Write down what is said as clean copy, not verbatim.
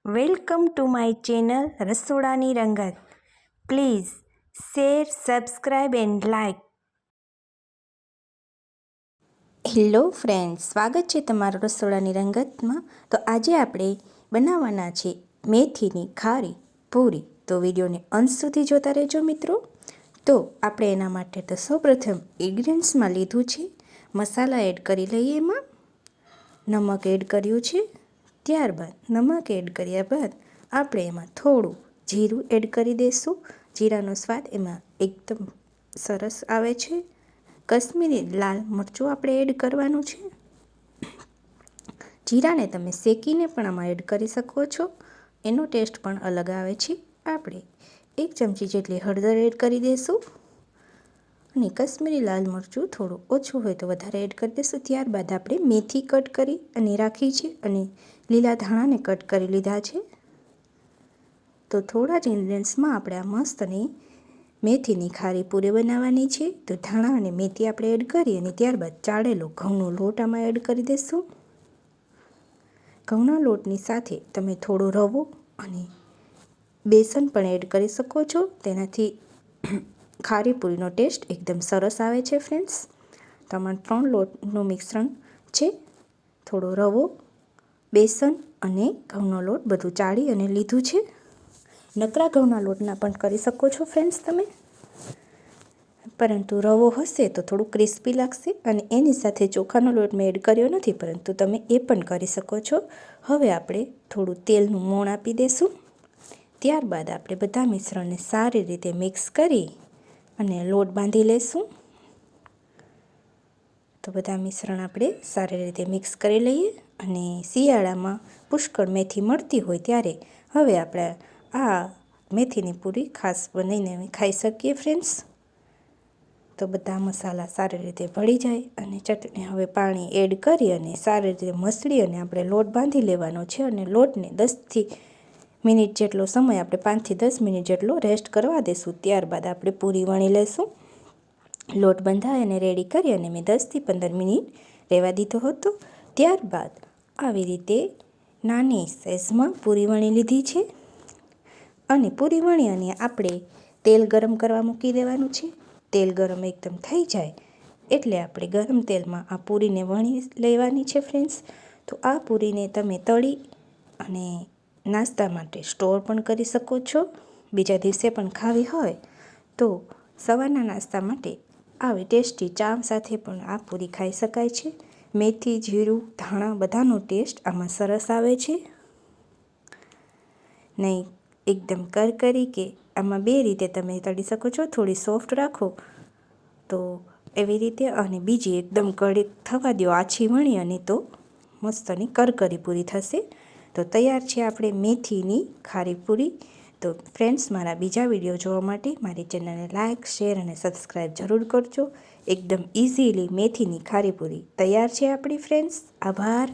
Welcome to my channel રસોડાની રંગત. Please share, subscribe and like. Hello friends, સ્વાગત છે તમારું રસોડાની રંગતમાં. તો આજે આપણે બનાવવાના છે મેથીની ખારી પૂરી. તો વિડીયોને અંત સુધી જોતા રહેજો મિત્રો. તો આપણે એના માટે તો સૌપ્રથમ ઇન્ગ્રીડિયન્ટ્સમાં લીધું છે મસાલા એડ કરી લઈએ. એમાં નમક એડ કર્યું છે. ત્યારબાદ નમક એડ કર્યા બાદ આપણે એમાં થોડું જીરું એડ કરી દઈશું. જીરાનો સ્વાદ એમાં એકદમ સરસ આવે છે. કશ્મીરી લાલ મરચું આપણે એડ કરવાનું છે. જીરાને તમે શેકીને પણ આમાં એડ કરી શકો છો, એનો ટેસ્ટ પણ અલગ આવે છે. આપણે 1 ચમચી જેટલી હળદર એડ કરી દઈશું અને કશ્મીરી લાલ મરચું થોડું ઓછું હોય તો વધારે એડ કરી દઈશું. ત્યારબાદ આપણે મેથી કટ કરી અને રાખી છે અને લીલા ધાણાને કટ કરી લીધા છે. તો થોડા જ ઇન્ગ્રીડિયન્ટ્સમાં આપણે આ મસ્તની મેથીની ખારી પૂરી બનાવવાની છે. તો ધાણા અને મેથી આપણે એડ કરી અને ત્યારબાદ ચાળેલો ઘઉંનો લોટ આમાં એડ કરી દઈશું. ઘઉંના લોટની સાથે તમે થોડો રવો અને બેસન પણ એડ કરી શકો છો. તેનાથી ખારી પૂરીનો ટેસ્ટ એકદમ સરસ આવે છે ફ્રેન્ડ્સ. તો આમાં 3 લોટનું મિશ્રણ છે. થોડો રવો, બેસન અને ઘઉંનો લોટ બધું ચાળી અને લીધું છે. નકરા ઘઉંના લોટના પણ કરી શકો છો ફ્રેન્ડ્સ તમે, પરંતુ રવો હશે તો થોડું ક્રિસ્પી લાગશે. અને એની સાથે ચોખાનો લોટ મેં એડ કર્યો નથી, પરંતુ તમે એ પણ કરી શકો છો. હવે આપણે થોડું તેલનું મોણ આપી દઈશું. ત્યારબાદ આપણે બધા મિશ્રણને સારી રીતે મિક્સ કરી અને લોટ બાંધી લઈશું. તો બધા મિશ્રણ આપણે સારી રીતે મિક્સ કરી લઈએ. અને શિયાળામાં પુષ્કળ મેથી મળતી હોય ત્યારે હવે આપણે આ મેથીની પૂરી ખાસ બનાવીને ખાઈ શકીએ ફ્રેન્ડ્સ. તો બધા મસાલા સારી રીતે ભળી જાય અને ચટણી હવે પાણી એડ કરી અને સારી રીતે મસળી અને આપણે લોટ બાંધી લેવાનો છે. અને લોટને 10 મિનિટ જેટલો સમય આપણે 5 થી 10 મિનિટ જેટલો રેસ્ટ કરવા દઈશું. ત્યારબાદ આપણે પૂરી વણી લઈશું. લોટ બંધાય અને રેડી કરી અને મેં 10 થી 15 મિનિટ રહેવા દીધો હતો. ત્યારબાદ આવી રીતે નાની સાઈઝમાં પૂરી વણી લીધી છે. અને પૂરી વણી અને આપણે તેલ ગરમ કરવા મૂકી દેવાનું છે. તેલ ગરમ એકદમ થઈ જાય એટલે આપણે ગરમ તેલમાં આ પૂરીને વણી લેવાની છે ફ્રેન્ડ્સ. તો આ પૂરીને તમે તળી અને નાસ્તા માટે સ્ટોર પણ કરી શકો છો. બીજા દિવસે પણ ખાવી હોય તો સવારના નાસ્તા માટે આવી ટેસ્ટી ચા સાથે પણ આ પૂરી ખાઈ શકાય છે. મેથી, જીરું, ધાણા બધાનો ટેસ્ટ આમાં સરસ આવે છે. નહીં એકદમ કરકરી કે આમાં 2 રીતે તમે તળી શકો છો. થોડી સોફ્ટ રાખો તો એવી રીતે, અને બીજી એકદમ કડક થવા દો આછી વણી અને તો મસ્તની કરકરી પૂરી થશે. તો તૈયાર છે આપણે મેથીની ખારી પૂરી. તો ફ્રેન્ડ્સ, મારા બીજા વિડીયો જોવા માટે મારી ચેનલને લાઇક, શેર અને સબસ્ક્રાઈબ જરૂર કરજો. એકદમ ઇઝીલી મેથીની ખારી પૂરી તૈયાર છે આપણી ફ્રેન્ડ્સ. આભાર.